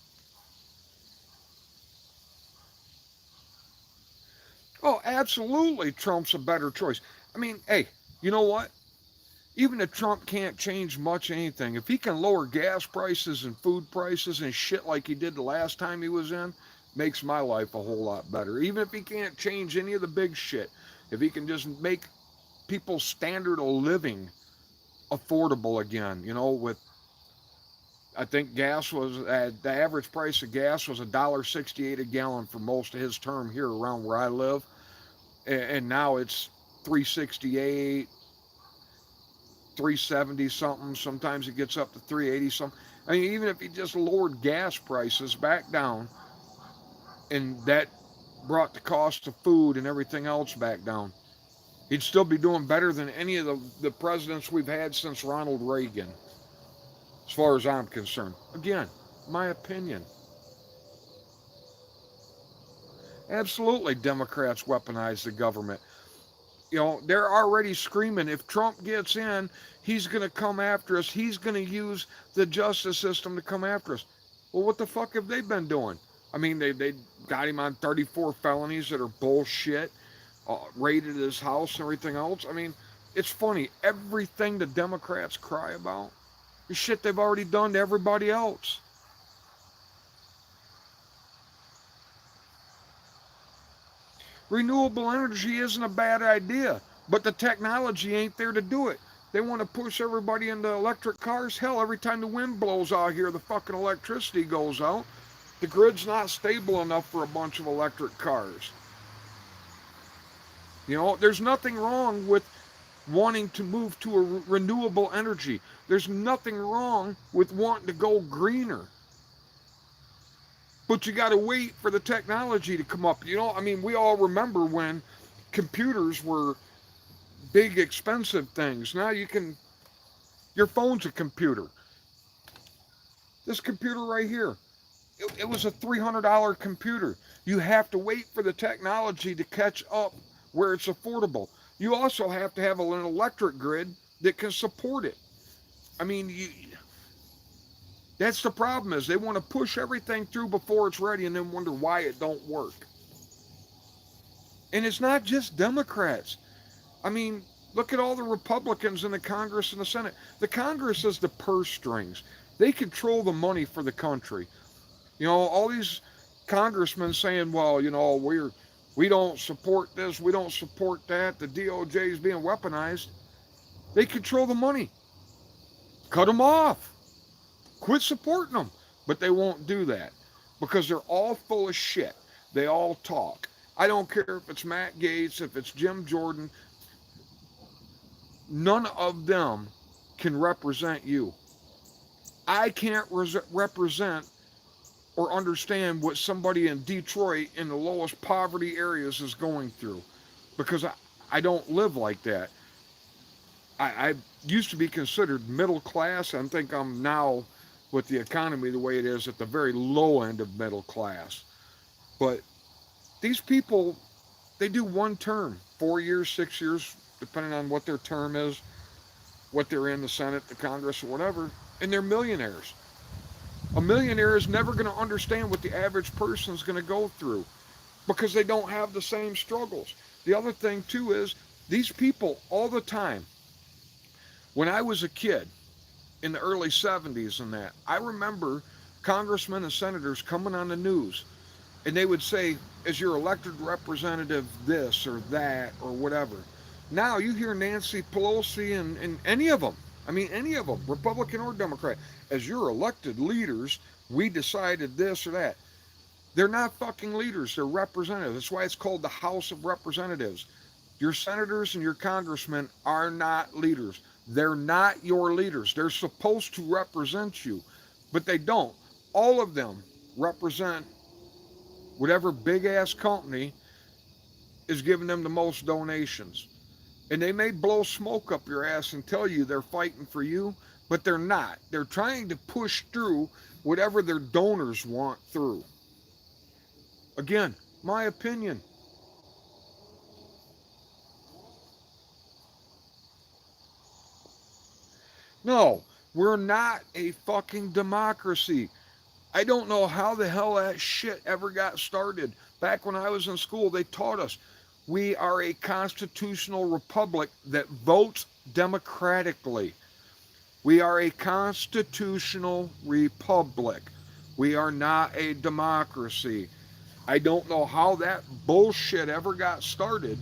Oh, absolutely, Trump's a better choice. I mean, hey, you know what? Even if Trump can't change much anything, if he can lower gas prices and food prices and shit like he did the last time he was in, makes my life a whole lot better. Even if he can't change any of the big shit, if he can just make people's standard of living affordable again, you know, with I think gas was the average price of gas was $1.68 a gallon for most of his term here around where I live, and now it's 368, 370 something. Sometimes it gets up to 380 something. I mean, even if he just lowered gas prices back down, and that brought the cost of food and everything else back down, he'd still be doing better than any of the presidents we've had since Ronald Reagan, as far as I'm concerned. Again, my opinion. Absolutely, Democrats weaponize the government. You know, they're already screaming if Trump gets in, he's going to come after us. He's going to use the justice system to come after us. Well, what the fuck have they been doing? I mean, they got him on 34 felonies that are bullshit, raided his house and everything else. I mean, it's funny. Everything the Democrats cry about is shit they've already done to everybody else. Renewable energy isn't a bad idea, but the technology ain't there to do it. They want to push everybody into electric cars. Hell, every time the wind blows out here, the fucking electricity goes out. The grid's not stable enough for a bunch of electric cars. You know, there's nothing wrong with wanting to move to a renewable energy. There's nothing wrong with wanting to go greener. But you got to wait for the technology to come up. You know, I mean, we all remember when computers were big, expensive things. Now your phone's a computer. This computer right here, it was a $300 computer. You have to wait for the technology to catch up where it's affordable. You also have to have an electric grid that can support it. I mean, that's the problem, is they want to push everything through before it's ready and then wonder why it don't work. And it's not just Democrats. I mean, look at all the Republicans in the Congress and the Senate. The Congress is the purse strings. They control the money for the country. You know, all these congressmen saying, well, you know, we don't support this, we don't support that, the DOJ is being weaponized. They control the money. Cut them off. Quit supporting them. But they won't do that because they're all full of shit. They all talk. I don't care if it's Matt Gaetz, if it's Jim Jordan. None of them can represent you. I can't represent or understand what somebody in Detroit in the lowest poverty areas is going through, because I don't live like that. I used to be considered middle class. I think I'm now, with the economy the way it is, at the very low end of middle class. But these people, they do one term, 4 years, 6 years, depending on what their term is, what they're in the Senate, the Congress, or whatever, and they're millionaires. A millionaire is never going to understand what the average person is going to go through. because they don't have the same struggles. The other thing too is these people all the time. When I was a kid in the early 70s and that, I remember congressmen and senators coming on the news and they would say, as your elected representative, this or that or whatever. Now you hear Nancy Pelosi and any of them, I mean, any of them, Republican or Democrat, as your elected leaders, we decided this or that. They're not fucking leaders, they're representatives. That's why it's called the House of Representatives. Your senators and your congressmen are not leaders. They're not your leaders. They're supposed to represent you, but they don't. All of them represent whatever big ass company is giving them the most donations. And they may blow smoke up your ass and tell you they're fighting for you, but they're not. They're trying to push through whatever their donors want through. Again, my opinion. No, we're not a fucking democracy. I don't know how the hell that shit ever got started. Back when I was in school, they taught us we are a constitutional republic that votes democratically. We are a constitutional republic. We are not a democracy. I don't know how that bullshit ever got started,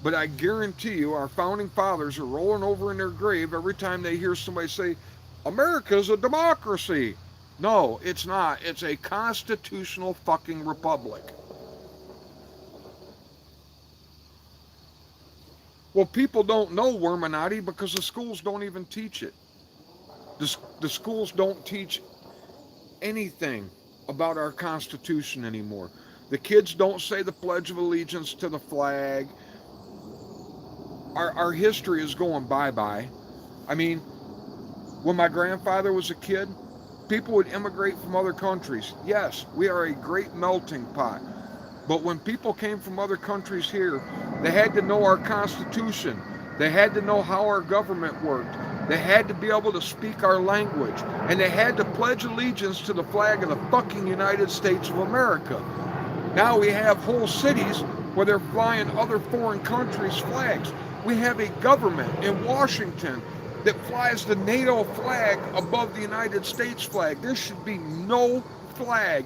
but I guarantee you our founding fathers are rolling over in their grave every time they hear somebody say, America's a democracy. No, it's not. It's a constitutional fucking republic. Well, people don't know Worminati because the schools don't even teach it. The schools don't teach anything about our Constitution anymore. The kids don't say the Pledge of Allegiance to the flag. Our history is going bye-bye. I mean, when my grandfather was a kid, people would immigrate from other countries. Yes, we are a great melting pot. But when people came from other countries here, they had to know our Constitution. They had to know how our government worked. They had to be able to speak our language. And they had to pledge allegiance to the flag of the fucking United States of America. Now we have whole cities where they're flying other foreign countries' flags. We have a government in Washington that flies the NATO flag above the United States flag. There should be no flag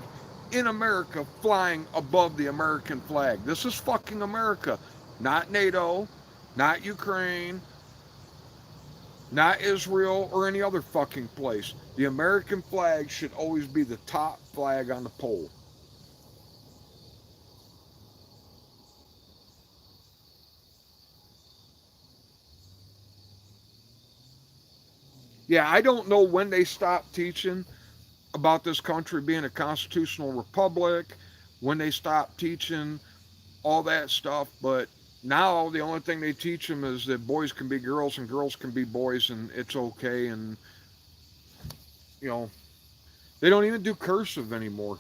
in America flying above the American flag. This is fucking America, not NATO, not Ukraine, not Israel or any other fucking place. The American flag should always be the top flag on the pole. Yeah, I don't know when they stopped teaching about this country being a constitutional republic, when they stopped teaching all that stuff, but now the only thing they teach them is that boys can be girls and girls can be boys and it's okay, and you know, they don't even do cursive anymore.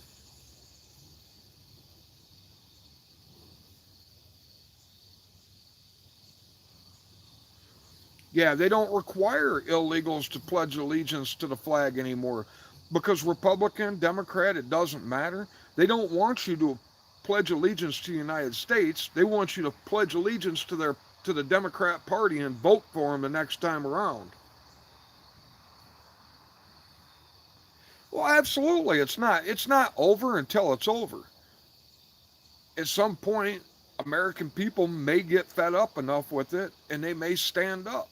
Yeah, they don't require illegals to pledge allegiance to the flag anymore because Republican, Democrat, it doesn't matter. They don't want you to pledge allegiance to the United States. They want you to pledge allegiance to the Democrat Party and vote for them the next time around. Well, absolutely, it's not over until it's over. At some point, American people may get fed up enough with it and they may stand up.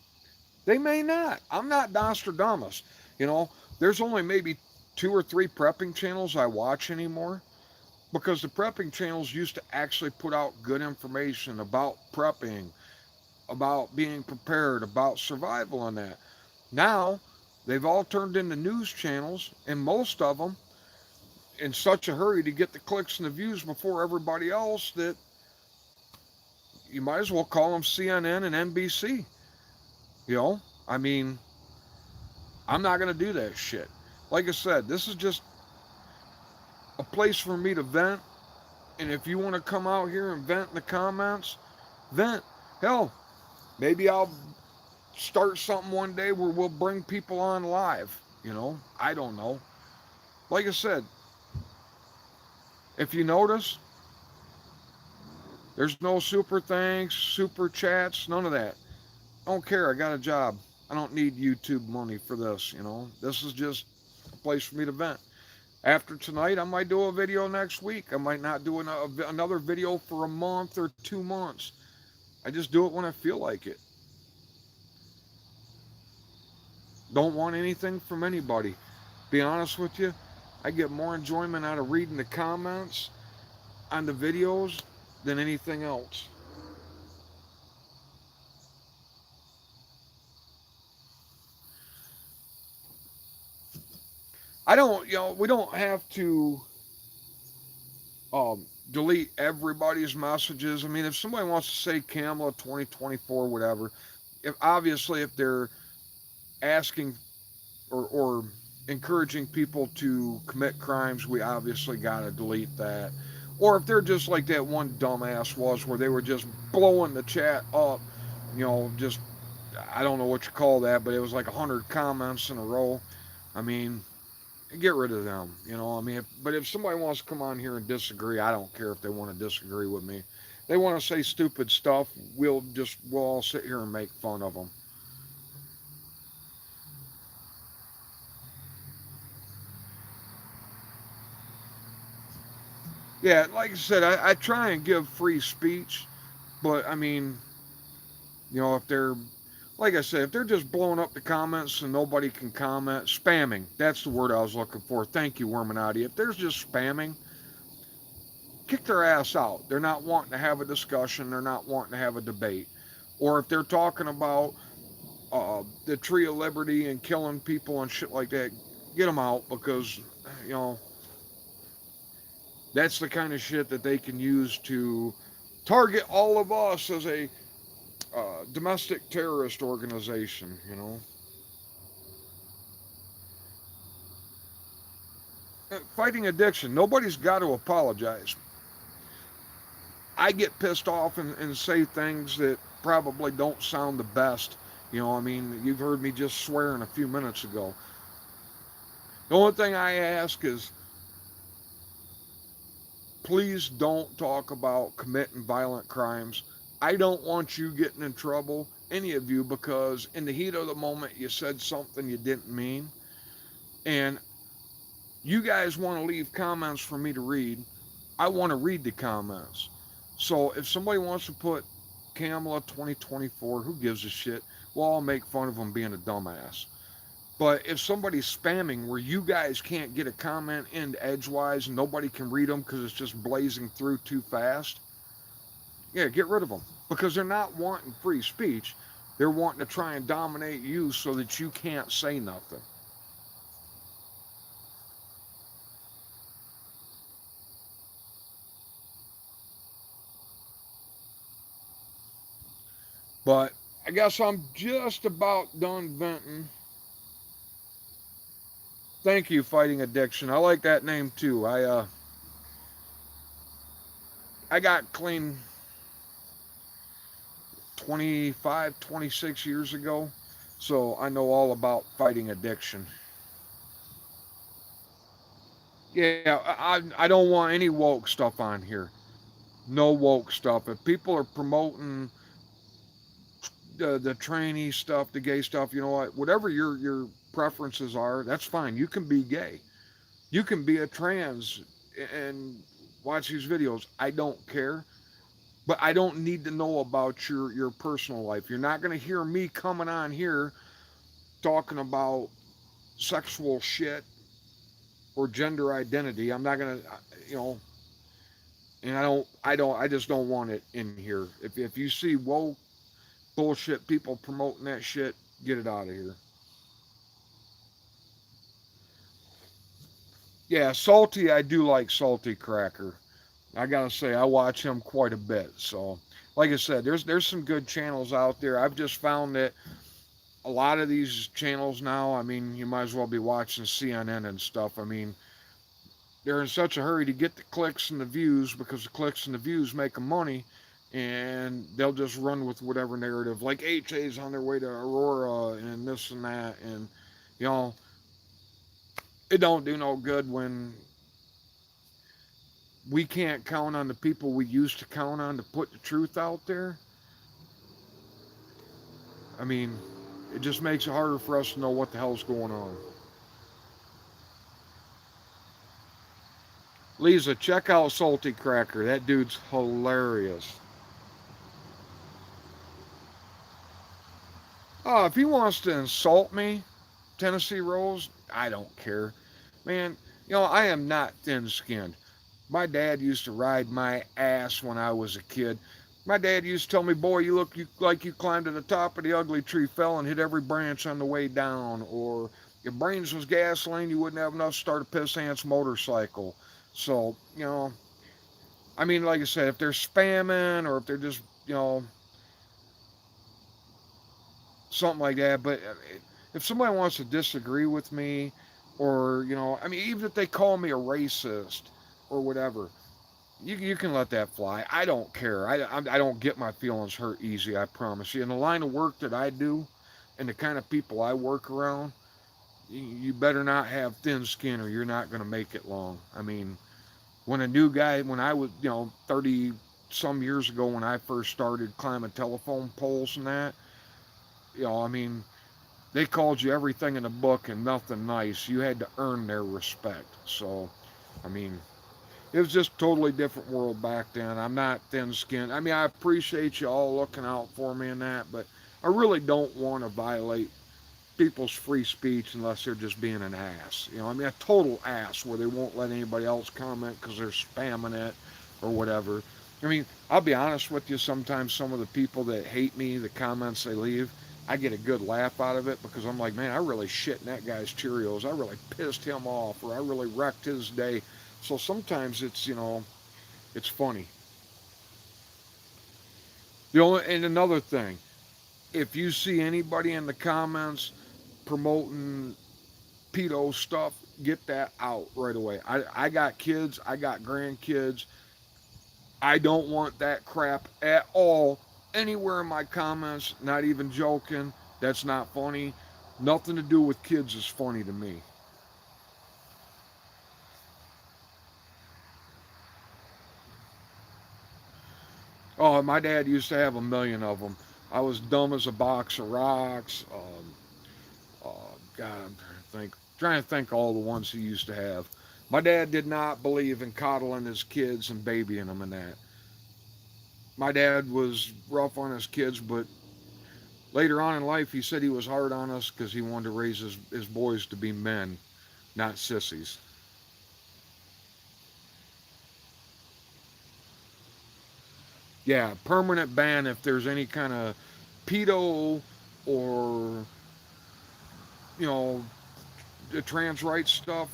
They may not. I'm not Nostradamus. You know, there's only maybe 2 or 3 prepping channels I watch anymore because the prepping channels used to actually put out good information about prepping, about being prepared, about survival and that. Now, they've all turned into news channels, and most of them in such a hurry to get the clicks and the views before everybody else that you might as well call them CNN and NBC. You know, I mean, I'm not going to do that shit. Like I said, this is just a place for me to vent. And if you want to come out here and vent in the comments, vent. Hell, maybe I'll start something one day where we'll bring people on live. You know, I don't know. Like I said, if you notice, There's no super thanks, super chats, none of that. I don't care. I got a job. I don't need YouTube money for this, you know. This is just a place for me to vent. After tonight, I might do a video next week. I might not do another video for a month or 2 months. I just do it when I feel like it. Don't want anything from anybody. Be honest with you, I get more enjoyment out of reading the comments on the videos than anything else. I don't, you know, we don't have to delete everybody's messages. I mean, if somebody wants to say Kamala 2024, whatever, if obviously if they're asking or encouraging people to commit crimes, we obviously got to delete that. Or if they're just like that one dumbass was, where they were just blowing the chat up, you know, just, I don't know what you call that, but it was like 100 comments in a row. I mean, get rid of them, you know. I mean, but if somebody wants to come on here and disagree, I don't care if they want to disagree with me. They want to say stupid stuff, we'll all sit here and make fun of them. Yeah, like I said, I try and give free speech, but I mean, you know, if they're, like I said, if they're just blowing up the comments and nobody can comment, spamming, that's the word I was looking for. Thank you, Worminati. If there's just spamming, kick their ass out. They're not wanting to have a discussion, they're not wanting to have a debate. Or if they're talking about the Tree of Liberty and killing people and shit like that, get them out, because, you know, that's the kind of shit that they can use to target all of us as a domestic terrorist organization, you know. Fighting addiction, nobody's got to apologize. I get pissed off and say things that probably don't sound the best. You know, I mean, you've heard me just swearing a few minutes ago. The only thing I ask is, please don't talk about committing violent crimes. I don't want you getting in trouble, any of you, because in the heat of the moment you said something you didn't mean. And you guys want to leave comments for me to read. I want to read the comments. So if somebody wants to put Kamala 2024, who gives a shit? Well, I'll make fun of them being a dumbass. But if somebody's spamming where you guys can't get a comment in edgewise and nobody can read them because it's just blazing through too fast, yeah, get rid of them. Because they're not wanting free speech. They're wanting to try and dominate you so that you can't say nothing. But I guess I'm just about done venting. Thank you, Fighting Addiction. I like that name too. I got clean 25, 26 years ago, so I know all about fighting addiction. Yeah, I don't want any woke stuff on here. No woke stuff. If people are promoting the tranny stuff, the gay stuff, you know what? Whatever your preferences are, that's fine. You can be gay. You can be a trans and watch these videos. I don't care. But I don't need to know about your personal life. You're not going to hear me coming on here talking about sexual shit or gender identity. I'm not going to, you know, and I just don't want it in here. If you see woke bullshit people promoting that shit, get it out of here. Yeah, Salty, I do like Salty Cracker. I gotta say, I watch him quite a bit. So, like I said, there's some good channels out there. I've just found that a lot of these channels now, I mean, you might as well be watching CNN and stuff. I mean, they're in such a hurry to get the clicks and the views because the clicks and the views make them money, and they'll just run with whatever narrative. Like HA's on their way to Aurora and this and that, and you know, it don't do no good when we can't count on the people we used to count on to put the truth out there, I mean, it just makes it harder for us to know what the hell's going on. Lisa, check out Salty Cracker. That dude's hilarious. Oh, if he wants to insult me, Tennessee Rose, I don't care. Man, I am not thin skinned. My dad used to ride my ass when I was a kid. My dad used to tell me, boy, like you climbed to the top of the ugly tree, fell and hit every branch on the way down. Or your brains was gasoline, you wouldn't have enough to start a piss ant's motorcycle. So, I mean, like I said, if they're spamming or if they're just, something like that. But if somebody wants to disagree with me, or I mean, even if they call me a racist or whatever, you can let that fly. I don't care. I don't get my feelings hurt easy. I promise you. In the line of work that I do, and the kind of people I work around, you better not have thin skin, or you're not going to make it long. I mean, when I was 30 some years ago when I first started climbing telephone poles and that, I mean, they called you everything in the book and nothing nice. You had to earn their respect. So, I mean, it was just a totally different world back then. I'm not thin skinned. I mean, I appreciate you all looking out for me and that, but I really don't want to violate people's free speech unless they're just being an ass. I mean, a total ass where they won't let anybody else comment because they're spamming it or whatever. I mean, I'll be honest with you, sometimes some of the people that hate me, the comments they leave, I get a good laugh out of it because I'm like, man, I really shit in that guy's Cheerios. I really pissed him off, or I really wrecked his day. So sometimes it's funny. And another thing, if you see anybody in the comments promoting pedo stuff, get that out right away. I got kids, I got grandkids. I don't want that crap at all anywhere in my comments, not even joking. That's not funny. Nothing to do with kids is funny to me. Oh, my dad used to have a million of them. I was dumb as a box of rocks. God, I'm trying to think all the ones he used to have. My dad did not believe in coddling his kids and babying them and that. My dad was rough on his kids, but later on in life, he said he was hard on us because he wanted to raise his boys to be men, not sissies. Yeah, permanent ban if there's any kind of pedo or, you know, the trans rights stuff.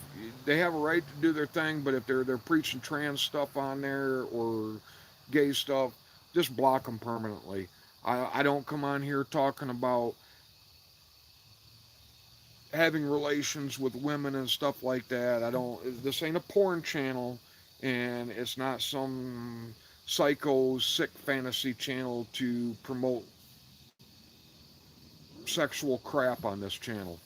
They have a right to do their thing, but if they're preaching trans stuff on there or gay stuff, just block them permanently. I don't come on here talking about having relations with women and stuff like that. I don't. This ain't a porn channel, and it's not some psycho sick fantasy channel to promote sexual crap on this channel.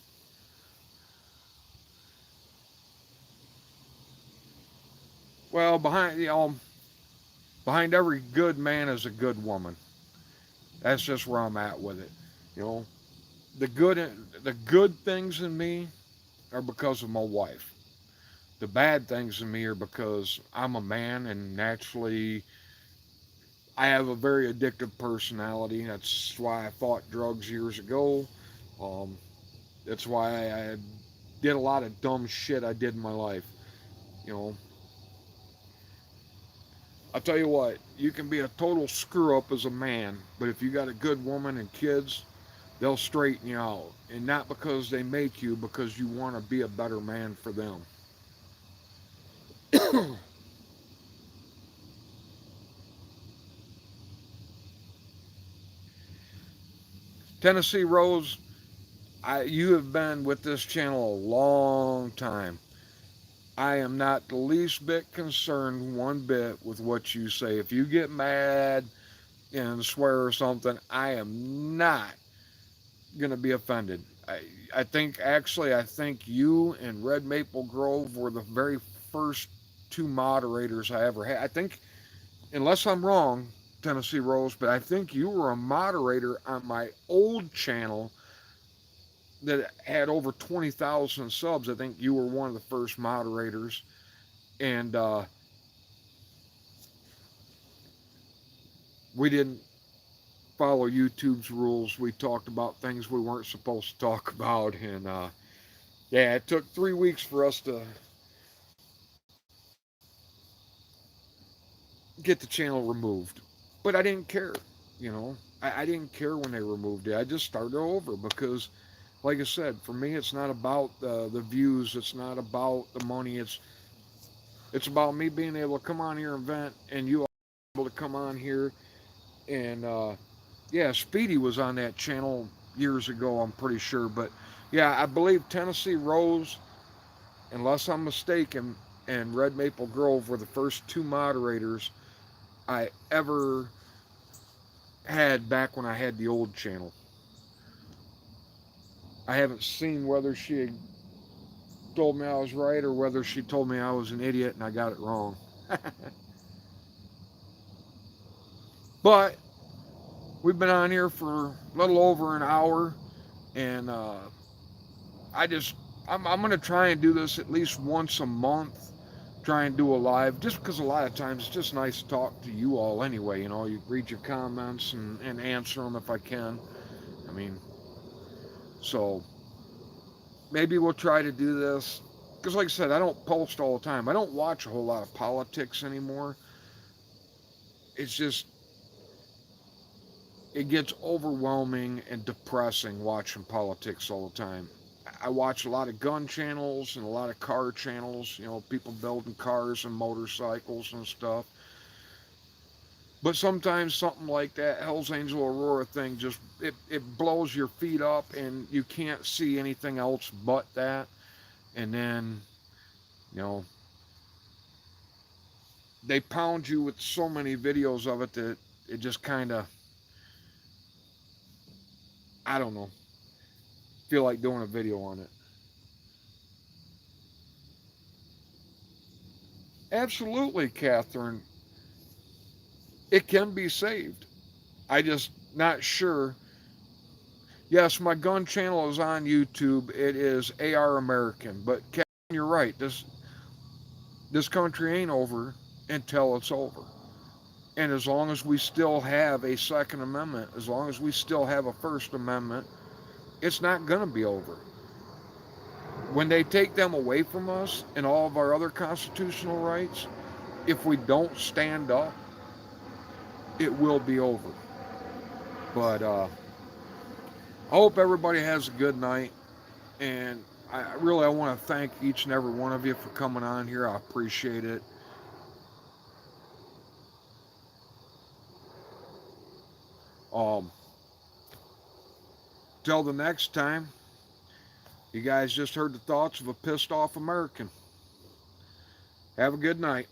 Well, behind every good man is a good woman. That's just where I'm at with it. You know, the good the good things in me are because of my wife. The bad things in me are because I'm a man and naturally I have a very addictive personality. That's why I fought drugs years ago. Um, that's why I did a lot of dumb shit I did in my life. You know, I'll tell you what, you can be a total screw up as a man, but if you got a good woman and kids, they'll straighten you out. And not because they make you, because you want to be a better man for them. Tennessee Rose, you have been with this channel a long time. I am not the least bit concerned one bit with what you say. If you get mad and swear or something, I am not going to be offended. I think you and Red Maple Grove were the very first two moderators I ever had. I think, unless I'm wrong, Tennessee Rose, but I think you were a moderator on my old channel that had over 20,000 subs. I think you were one of the first moderators. And we didn't follow YouTube's rules. We talked about things we weren't supposed to talk about. And yeah, it took 3 weeks for us to get the channel removed. But I didn't care, you know. I didn't care when they removed it. I just started over because, like I said, for me, it's not about the views. It's not about the money. It's about me being able to come on here and vent, and you able to come on here. And yeah, Speedy was on that channel years ago, I'm pretty sure. But yeah, I believe Tennessee Rose, unless I'm mistaken, and Red Maple Grove were the first two moderators I ever had back when I had the old channel. I haven't seen whether she had told me I was right or whether she told me I was an idiot and I got it wrong. But we've been on here for a little over an hour, and I'm going to try and do this at least once a month. Try and do a live, just because a lot of times it's just nice to talk to you all anyway. You know, you read your comments and answer them if I can. I mean, so maybe we'll try to do this. Because like I said, I don't post all the time. I don't watch a whole lot of politics anymore. It's just, it gets overwhelming and depressing watching politics all the time. I watch a lot of gun channels and a lot of car channels, you know, people building cars and motorcycles and stuff. But sometimes something like that Hells Angel Aurora thing just, it blows your feet up and you can't see anything else but that. And then, you know, they pound you with so many videos of it that it just kind of, I don't know, feel like doing a video on it. Absolutely, Catherine. It can be saved. I just not sure. Yes, my gun channel is on YouTube. It is AR American. But Catherine, you're right. This country ain't over until it's over. And as long as we still have a Second Amendment, as long as we still have a First Amendment, it's not going to be over. When they take them away from us and all of our other constitutional rights, if we don't stand up, it will be over. But I hope everybody has a good night. And I want to thank each and every one of you for coming on here. I appreciate it. Till the next time, you guys just heard the thoughts of a pissed off American. Have a good night.